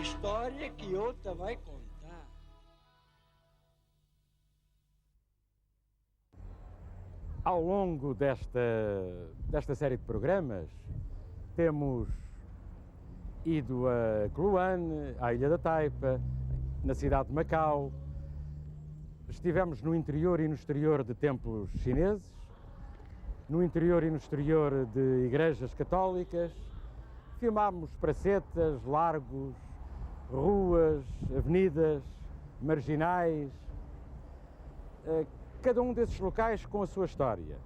História que outra vai contar. Ao longo desta série de programas, temos ido a Kluane, à Ilha da Taipa, na cidade de Macau. Estivemos no interior e no exterior de templos chineses, no interior e no exterior de igrejas católicas. Filmámos pracetas, largos, ruas, avenidas, marginais. Cada um desses locais com a sua história.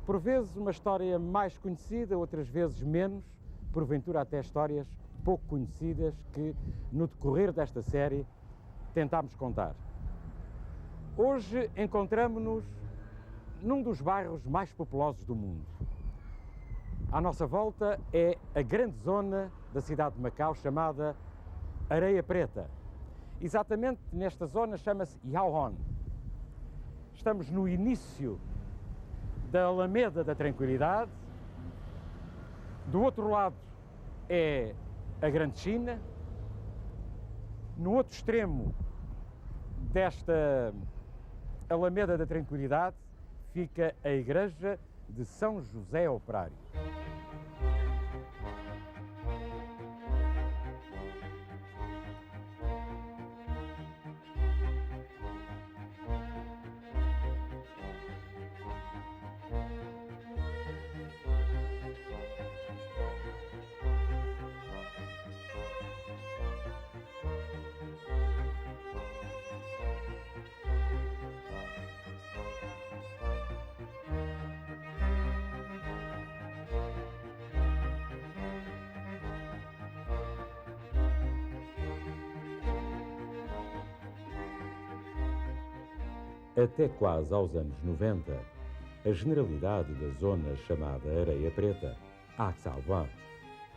Por vezes uma história mais conhecida, outras vezes menos, porventura até histórias pouco conhecidas que, no decorrer desta série, tentámos contar. Hoje encontramo-nos num dos bairros mais populosos do mundo. À nossa volta é a grande zona da cidade de Macau, chamada Areia Preta. Exatamente nesta zona chama-se Yaohon. Estamos no início da Alameda da Tranquilidade. Do outro lado é a Grande China. No outro extremo desta Alameda da Tranquilidade fica a Igreja de São José Operário. Até quase aos anos 90, a generalidade da zona chamada Areia Preta, Axalban,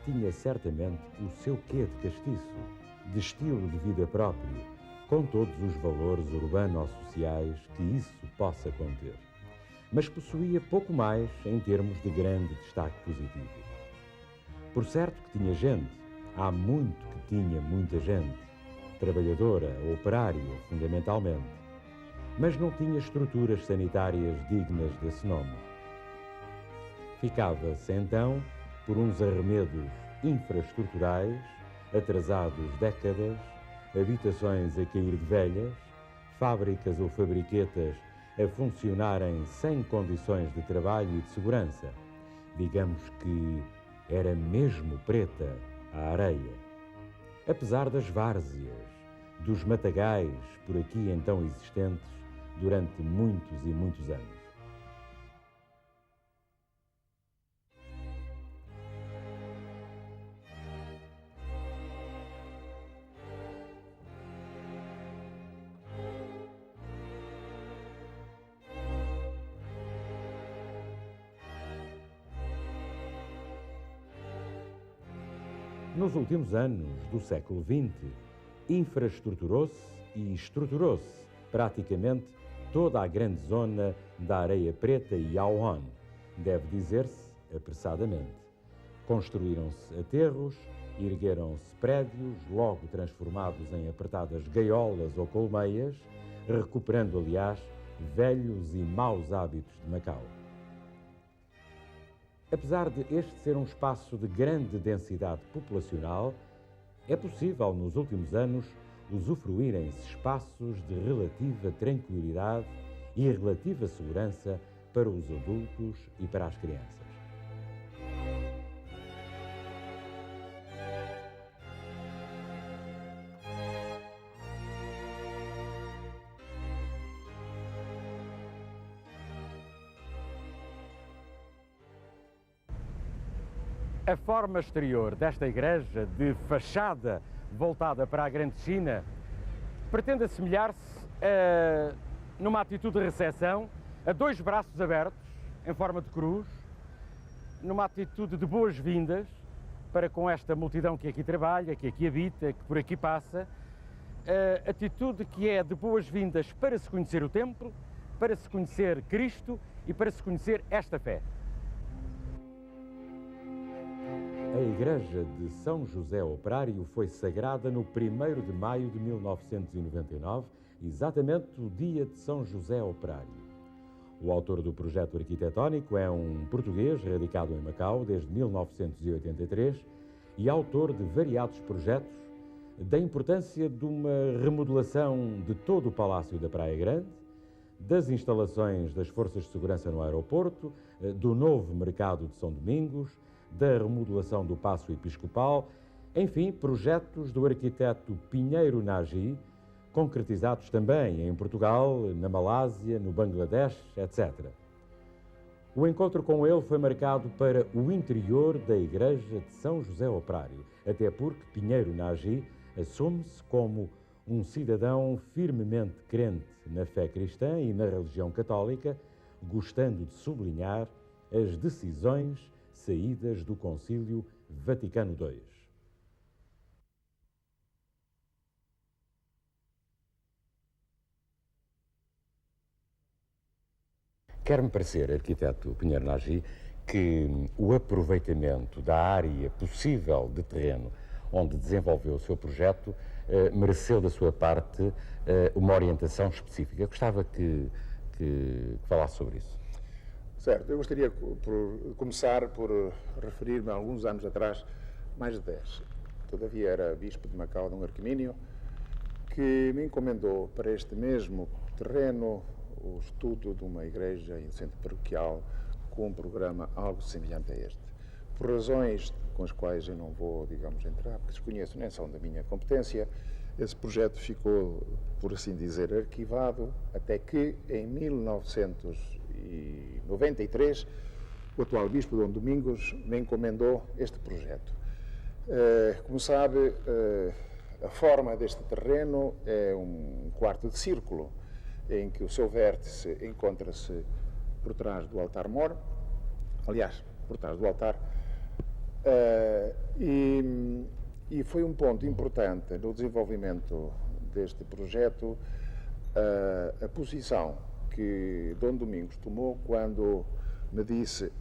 tinha certamente o seu quê de castiço, de estilo de vida próprio, com todos os valores urbano-sociais que isso possa conter. Mas possuía pouco mais em termos de grande destaque positivo. Por certo que tinha gente, há muito que tinha muita gente, trabalhadora, operária, fundamentalmente, mas não tinha estruturas sanitárias dignas desse nome. Ficava-se então por uns arremedos infraestruturais, atrasados décadas, habitações a cair de velhas, fábricas ou fabriquetas a funcionarem sem condições de trabalho e de segurança. Digamos que era mesmo preta a areia. Apesar das várzeas, dos matagais por aqui então existentes durante muitos e muitos anos. Nos últimos anos do século XX, infraestruturou-se e estruturou-se praticamente toda a grande zona da Areia Preta e Yaohon, deve dizer-se apressadamente. Construíram-se aterros, ergueram-se prédios, logo transformados em apertadas gaiolas ou colmeias, recuperando, aliás, velhos e maus hábitos de Macau. Apesar de este ser um espaço de grande densidade populacional, é possível, nos últimos anos, usufruírem-se espaços de relativa tranquilidade e relativa segurança para os adultos e para as crianças. A forma exterior desta igreja, de fachada voltada para a Grande China, pretende assemelhar-se numa atitude de recepção, a dois braços abertos, em forma de cruz, numa atitude de boas-vindas para com esta multidão que aqui trabalha, que aqui habita, que por aqui passa, atitude que é de boas-vindas para se conhecer o templo, para se conhecer Cristo e para se conhecer esta fé. A igreja de São José Operário foi sagrada no 1º de maio de 1999, exatamente o dia de São José Operário. O autor do projeto arquitetónico é um português radicado em Macau desde 1983 e autor de variados projetos da importância de uma remodelação de todo o Palácio da Praia Grande, das instalações das Forças de Segurança no aeroporto, do novo mercado de São Domingos, da remodelação do Paço Episcopal, enfim, projetos do arquiteto Pinheiro Nagy, concretizados também em Portugal, na Malásia, no Bangladesh, etc. O encontro com ele foi marcado para o interior da igreja de São José Operário, até porque Pinheiro Nagy assume-se como um cidadão firmemente crente na fé cristã e na religião católica, gostando de sublinhar as decisões saídas do Concílio Vaticano II. Quer-me parecer, arquiteto Pinheiro Nagy, que o aproveitamento da área possível de terreno onde desenvolveu o seu projeto mereceu da sua parte uma orientação específica. Eu gostava que falasse sobre isso. Certo, eu gostaria por começar por referir-me a alguns anos atrás, mais de 10. Todavia era bispo de Macau, Dom Arquimínio, que me encomendou para este mesmo terreno o estudo de uma igreja e um centro paroquial com um programa algo semelhante a este. Por razões com as quais eu não vou, digamos, entrar, porque desconheço, nem são da minha competência, esse projeto ficou, por assim dizer, arquivado, até que em 1993 o atual bispo Dom Domingos me encomendou este projeto. Como sabe, a forma deste terreno é um quarto de círculo, em que o seu vértice encontra-se por trás do altar-mor, aliás, por trás do altar, e foi um ponto importante no desenvolvimento deste projeto a posição que Dom Domingos tomou quando me disse: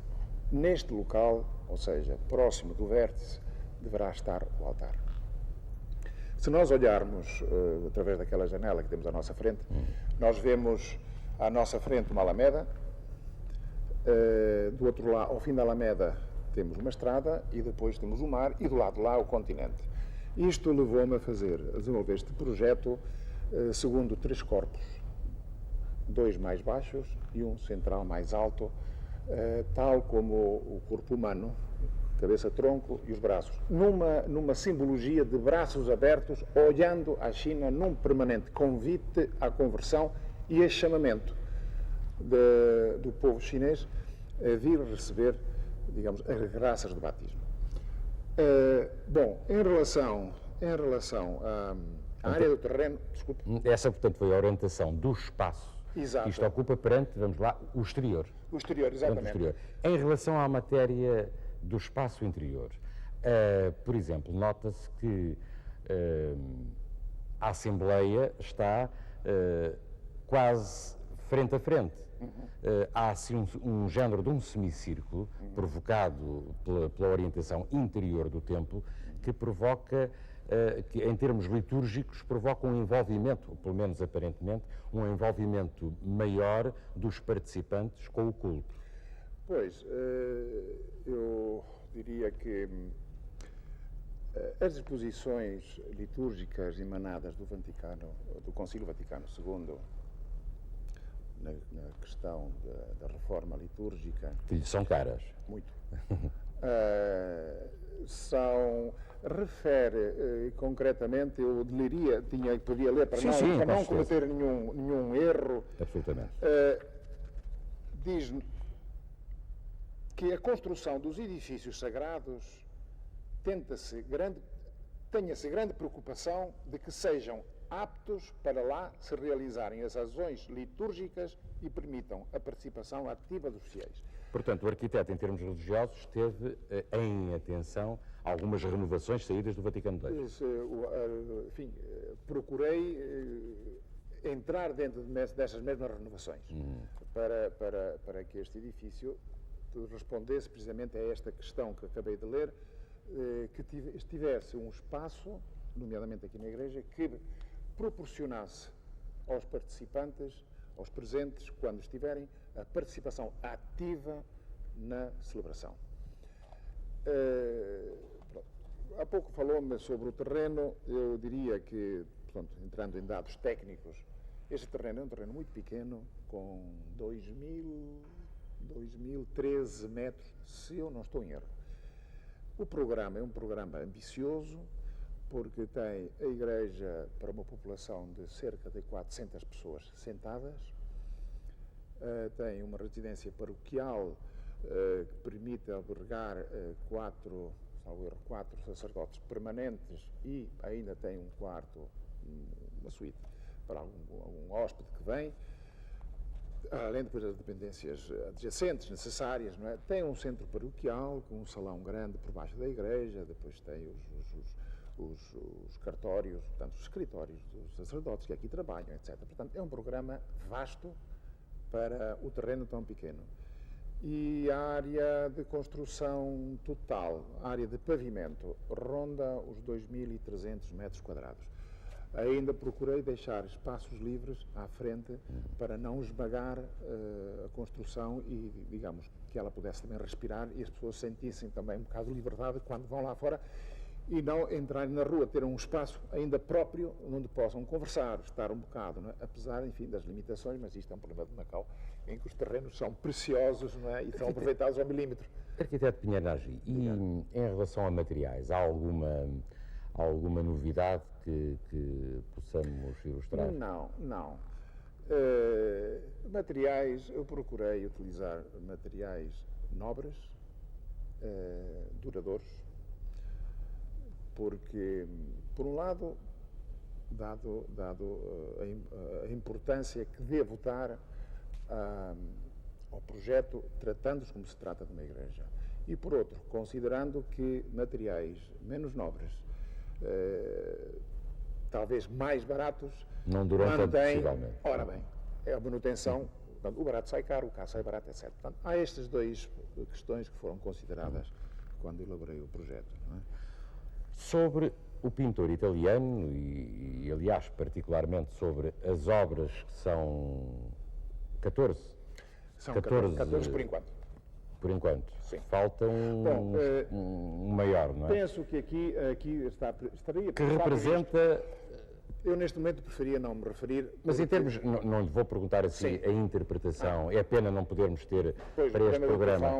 neste local, ou seja, próximo do vértice, deverá estar o altar. Se nós olharmos através daquela janela que temos à nossa frente, nós vemos à nossa frente uma alameda, do outro lado, ao fim da alameda, temos uma estrada e depois temos o mar e do lado de lá o continente. Isto levou-me a desenvolver este projeto segundo 3 corpos, 2 mais baixos e um central mais alto, tal como o corpo humano, cabeça, tronco e os braços, numa simbologia de braços abertos, olhando a China num permanente convite à conversão e a chamamento do povo chinês a vir receber, digamos, as graças do batismo. Bom, em relação à área do terreno, desculpe. Essa, portanto, foi a orientação do espaço. Exato. Isto ocupa perante, vamos lá, o exterior. O exterior, exatamente. O exterior. Em relação à matéria do espaço interior, por exemplo, nota-se que a Assembleia está quase frente a frente. Há assim um género de um semicírculo provocado pela orientação interior do templo que provoca, que em termos litúrgicos, provoca um envolvimento, ou pelo menos aparentemente, um envolvimento maior dos participantes com o culto. Pois, eu diria que as disposições litúrgicas emanadas do Vaticano, do Concílio Vaticano II, na questão da reforma litúrgica... Que lhe são caras. Muito. Refere concretamente, eu diria, podia ler para não cometer nenhum erro. Absolutamente. Diz que a construção dos edifícios sagrados tenha-se grande preocupação de que sejam aptos para lá se realizarem as ações litúrgicas e permitam a participação ativa dos fiéis. Portanto, o arquiteto, em termos religiosos, teve em atenção algumas renovações saídas do Vaticano II. Enfim, procurei entrar dentro dessas mesmas renovações para que este edifício respondesse precisamente a esta questão que acabei de ler, que tivesse um espaço, nomeadamente aqui na igreja, que proporcionasse aos participantes, aos presentes, quando estiverem, a participação ativa na celebração. Há pouco falou-me sobre o terreno. Eu diria que, portanto, entrando em dados técnicos, este terreno é um terreno muito pequeno, com 2.013 metros, se eu não estou em erro. O programa é um programa ambicioso, porque tem a igreja para uma população de cerca de 400 pessoas sentadas, tem uma residência paroquial que permite albergar quatro sacerdotes permanentes e ainda tem um quarto, uma suíte para algum hóspede que vem, além depois das dependências adjacentes, necessárias, não é? Tem um centro paroquial com um salão grande por baixo da igreja, depois tem os cartórios, portanto, os escritórios dos sacerdotes que aqui trabalham, etc. Portanto, é um programa vasto para o terreno tão pequeno. E a área de construção total, a área de pavimento, ronda os 2.300 metros quadrados. Ainda procurei deixar espaços livres à frente para não esmagar a construção e, digamos, que ela pudesse também respirar e as pessoas sentissem também um bocado de liberdade quando vão lá fora e não entrarem na rua, ter um espaço ainda próprio onde possam conversar, estar um bocado, não é? Apesar, enfim, das limitações, mas isto é um problema de Macau, em que os terrenos são preciosos, não é? E são aproveitados ao milímetro. Arquiteto Pinheiro Nagy, e em relação a materiais, há alguma novidade que possamos ilustrar? Não. Materiais, eu procurei utilizar materiais nobres, duradouros, porque, por um lado, dado a importância que devo dar ao projeto, tratando-se como se trata de uma igreja, e por outro, considerando que materiais menos nobres, talvez mais baratos, não duram tanto, possivelmente. Ora bem, é a manutenção, portanto, o barato sai caro, o caro sai barato, etc. Portanto, há estas duas questões que foram consideradas quando elaborei o projeto. Não é? Sobre o pintor italiano e, aliás, particularmente sobre as obras que são 14. São 14 por enquanto. Por enquanto. Sim. Falta um maior, não é? Penso que aqui estaria... Que representa... Eu, neste momento, preferia não me referir... Mas em termos... Não lhe vou perguntar assim a interpretação. É pena não podermos ter para este programa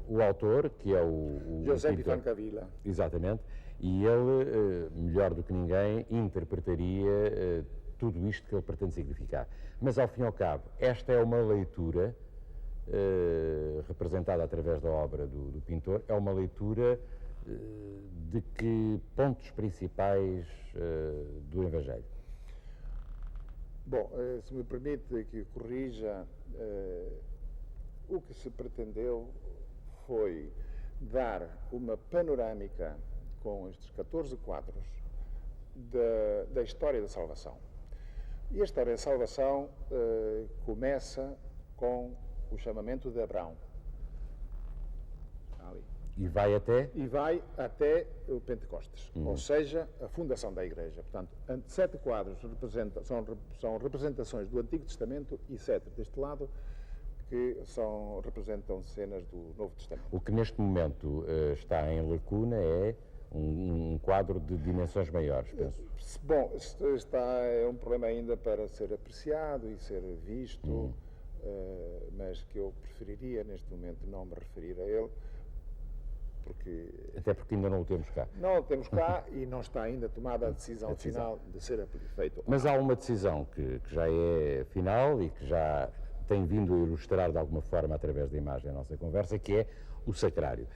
o autor, que é o Giuseppe Francavilla. Exatamente. E ele, melhor do que ninguém, interpretaria tudo isto que ele pretende significar. Mas, ao fim e ao cabo, esta é uma leitura representada através da obra do pintor, é uma leitura de que pontos principais do Evangelho? Bom, se me permite que corrija, o que se pretendeu foi dar uma panorâmica com estes 14 quadros da história da salvação. E a história da salvação começa com o chamamento de Abraão. Ali. E vai até o Pentecostes, ou seja, a fundação da Igreja. Portanto, 7 quadros são representações do Antigo Testamento e 7 deste lado que representam cenas do Novo Testamento. O que neste momento está em lacuna é um quadro de dimensões maiores, penso. Bom, é um problema ainda para ser apreciado e ser visto, mas que eu preferiria neste momento não me referir a ele, até porque ainda não o temos cá. Não o temos cá e não está ainda tomada a decisão final de ser feito. Mas há uma decisão que já é final e que já tem vindo a ilustrar de alguma forma através da imagem a nossa conversa, que é o sacrário.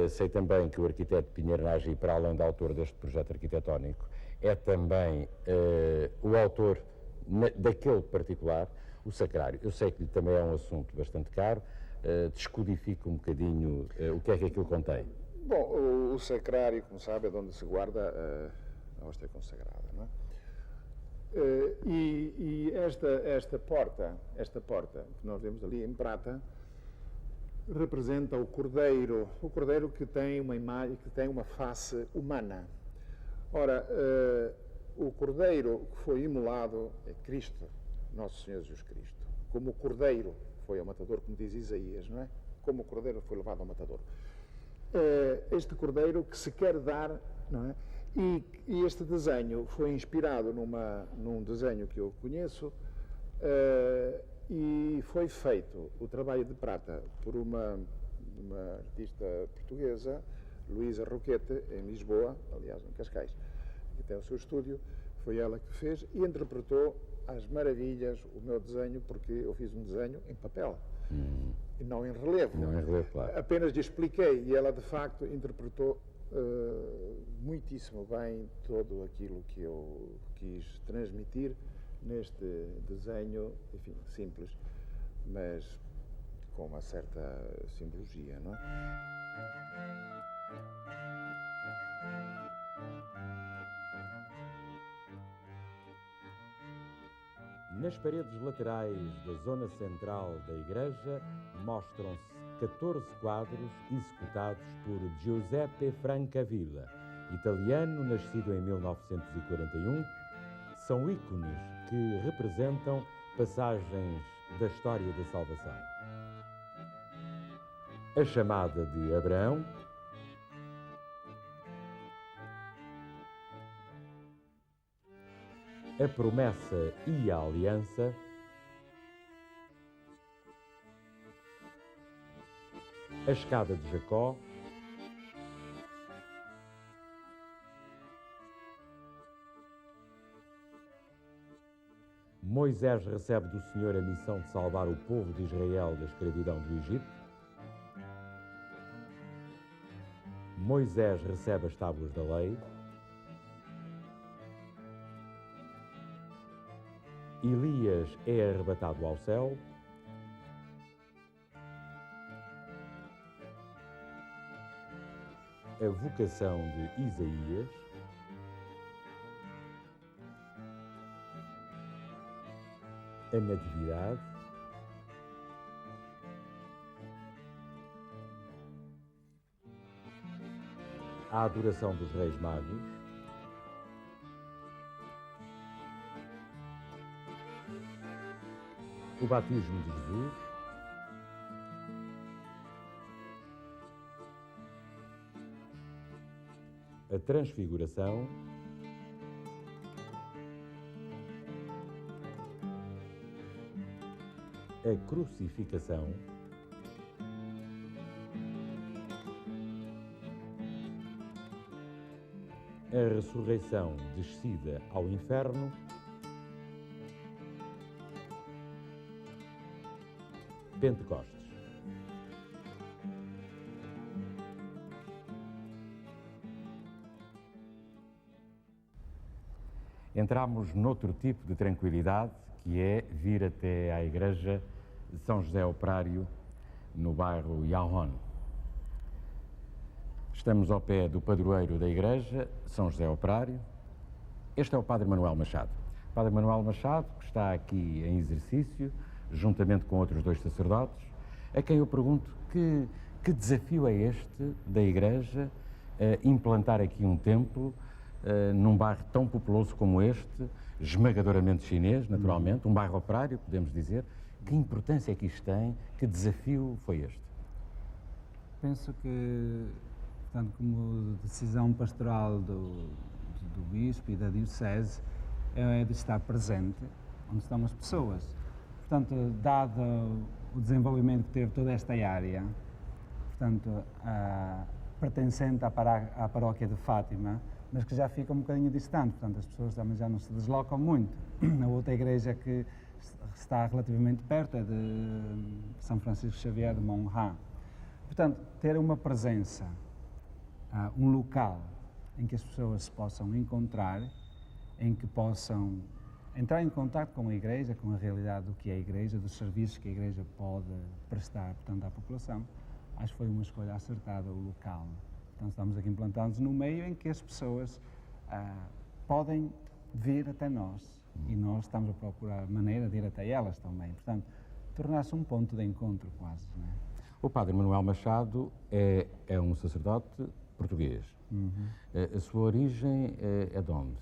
Sei também que o arquiteto Pinheiro Nagy, para além de autor deste projeto arquitetónico, é também o autor daquele particular, o sacrário. Eu sei que também é um assunto bastante caro. Descodifica um bocadinho o que é que aquilo contém. Bom, o sacrário, como sabe, é onde se guarda a hóstia consagrada, não é? E esta porta que nós vemos ali em prata, representa o cordeiro que tem uma imagem, que tem uma face humana. Ora, o cordeiro que foi imolado é Cristo, Nosso Senhor Jesus Cristo. Como o cordeiro foi ao matador, como diz Isaías, não é? Como o cordeiro foi levado ao matador. Este cordeiro que se quer dar, não é? E este desenho foi inspirado num desenho que eu conheço, e foi feito o trabalho de prata por uma artista portuguesa, Luísa Roquete, em Lisboa, aliás, em Cascais, que tem o seu estúdio. Foi ela que fez e interpretou às maravilhas o meu desenho, porque eu fiz um desenho em papel e não em relevo. Não em relevo, claro. Apenas lhe expliquei e ela, de facto, interpretou muitíssimo bem todo aquilo que eu quis transmitir neste desenho, enfim, simples, mas com uma certa simbologia, não é? Nas paredes laterais da zona central da igreja mostram-se 14 quadros executados por Giuseppe Francavilla, italiano nascido em 1941. São ícones que representam passagens da história da salvação. A chamada de Abraão, a promessa e a aliança, a escada de Jacó, Moisés recebe do Senhor a missão de salvar o povo de Israel da escravidão do Egito. Moisés recebe as tábuas da lei. Elias é arrebatado ao céu. A vocação de Isaías. A Natividade. A adoração dos Reis Magos. O batismo de Jesus. A transfiguração. A crucificação. A ressurreição descida ao inferno. Pentecostes. Entramos noutro tipo de tranquilidade, que é vir até à igreja de São José Operário, no bairro Yahon. Estamos ao pé do padroeiro da igreja, São José Operário. Este é o Padre Manuel Machado. Padre Manuel Machado, que está aqui em exercício, juntamente com outros 2 sacerdotes, a quem eu pergunto que desafio é este da igreja implantar aqui um templo num bairro tão populoso como este, esmagadoramente chinês, naturalmente, um bairro operário, podemos dizer. Que importância é que isto tem? Que desafio foi este? Penso que, portanto, como decisão pastoral do Bispo e da Diocese, é de estar presente onde estão as pessoas. Portanto, dado o desenvolvimento que teve toda esta área, portanto, pertencente à paróquia de Fátima, mas que já fica um bocadinho distante, portanto, as pessoas também já não se deslocam muito. A outra igreja que está relativamente perto é de São Francisco Xavier de Monrá. Portanto, ter uma presença, um local em que as pessoas se possam encontrar, em que possam entrar em contato com a igreja, com a realidade do que é a igreja, dos serviços que a igreja pode prestar, portanto, à população, acho que foi uma escolha acertada o local. Então, estamos aqui implantados no meio em que as pessoas podem vir até nós e nós estamos a procurar maneira de ir até elas também. Portanto, tornar-se um ponto de encontro quase, não é? O padre Manuel Machado é um sacerdote português. A sua origem é de onde?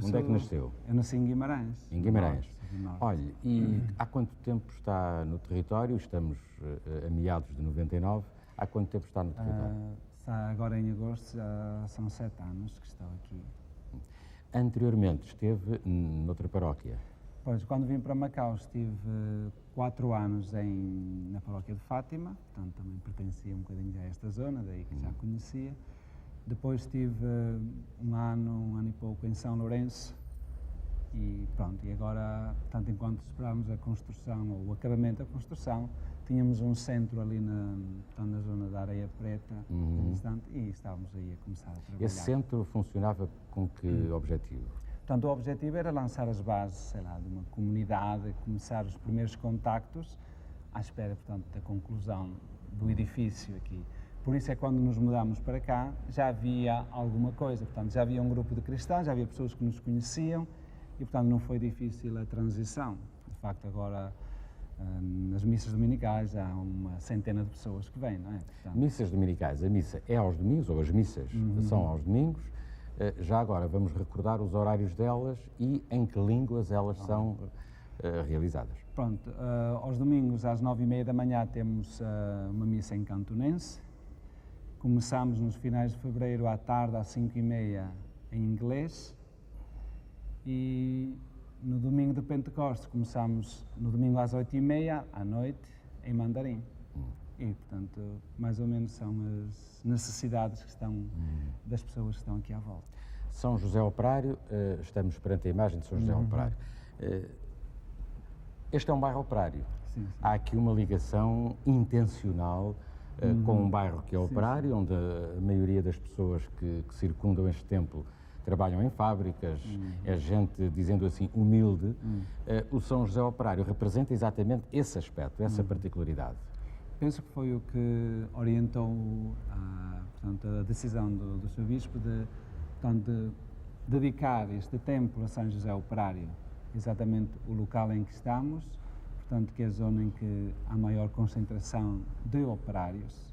Onde é que nasceu? Eu nasci em Guimarães. Em Guimarães. No norte. Olha, e há quanto tempo está no território? Estamos a meados de 99. Há quanto tempo está no território? Está agora em agosto, já são 7 anos que estou aqui. Anteriormente esteve noutra paróquia. Pois, quando vim para Macau estive 4 anos na paróquia de Fátima, portanto também pertencia um bocadinho já a esta zona, daí que já conhecia. Depois estive um ano e pouco em São Lourenço e pronto, e agora, portanto, enquanto esperámos a construção, ou o acabamento da construção, tínhamos um centro ali na zona da Areia Preta, e estávamos aí a começar a trabalhar. Esse centro funcionava com que objetivo? Portanto, o objetivo era lançar as bases, sei lá, de uma comunidade, começar os primeiros contactos à espera, portanto, da conclusão do edifício aqui. Por isso é que quando nos mudámos para cá, já havia alguma coisa, portanto, já havia um grupo de cristãos, já havia pessoas que nos conheciam e, portanto, não foi difícil a transição. De facto, agora, nas missas dominicais, há uma centena de pessoas que vêm, não é? Portanto, Missas dominicais. A missa é aos domingos, ou as missas são aos domingos. Já agora vamos recordar os horários delas e em que línguas elas são realizadas. Pronto, aos domingos às 9h30 da manhã temos uma missa em cantonense. Começamos nos finais de fevereiro à tarde às 5h30 em inglês. E no domingo de Pentecostes começamos no domingo às 8h30 à noite em mandarim. E, portanto, mais ou menos são as necessidades que estão das pessoas que estão aqui à volta. São José Operário, estamos perante a imagem de São José Operário. Este é um bairro operário. Sim. Há aqui uma ligação intencional com um bairro que é operário, onde a maioria das pessoas que circundam este templo trabalham em fábricas, é gente, dizendo assim, humilde. O São José Operário representa exatamente esse aspecto, essa particularidade. Penso que foi o que orientou portanto, a decisão do Sr. Bispo de dedicar este templo a São José Operário, exatamente o local em que estamos, portanto, que é a zona em que há maior concentração de operários,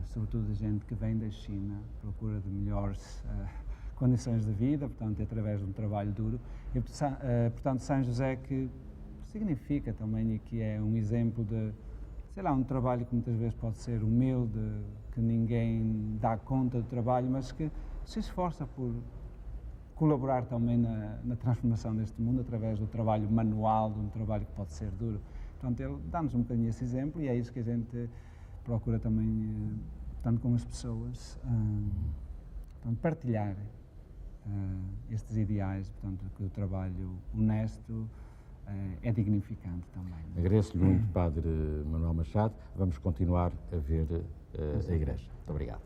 sobretudo de gente que vem da China, procura de melhores condições de vida, portanto, através de um trabalho duro. E, portanto, São José que significa também, e que é um exemplo de, sei lá, um trabalho que muitas vezes pode ser humilde, que ninguém dá conta do trabalho, mas que se esforça por colaborar também na transformação deste mundo através do trabalho manual, de um trabalho que pode ser duro. Portanto, ele dá-nos um bocadinho esse exemplo e é isso que a gente procura também, tanto com as pessoas, portanto, partilhar estes ideais, portanto, que o trabalho honesto é dignificante também. Agradeço-lhe muito, Padre Manuel Machado. Vamos continuar a ver a Igreja. Muito obrigado.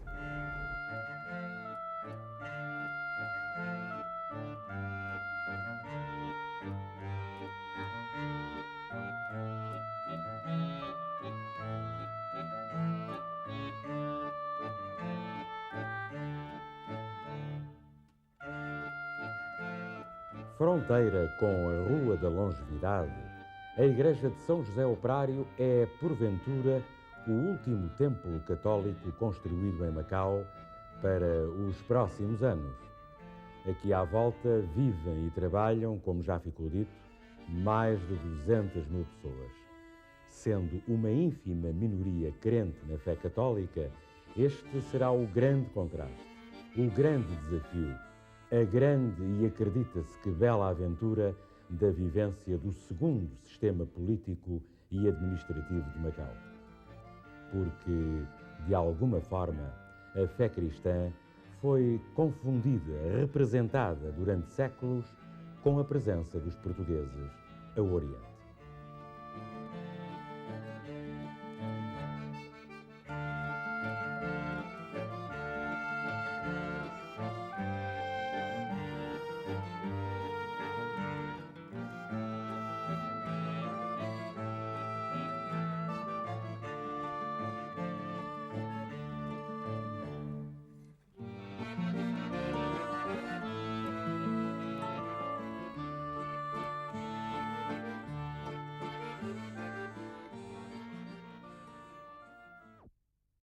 Fronteira com a Rua da Longevidade, a Igreja de São José Operário é, porventura, o último templo católico construído em Macau para os próximos anos. Aqui à volta vivem e trabalham, como já ficou dito, mais de 200.000 pessoas. Sendo uma ínfima minoria crente na fé católica, este será o grande contraste, o grande desafio, a grande e acredita-se que bela aventura da vivência do segundo sistema político e administrativo de Macau. Porque, de alguma forma, a fé cristã foi confundida, representada durante séculos com a presença dos portugueses ao Oriente.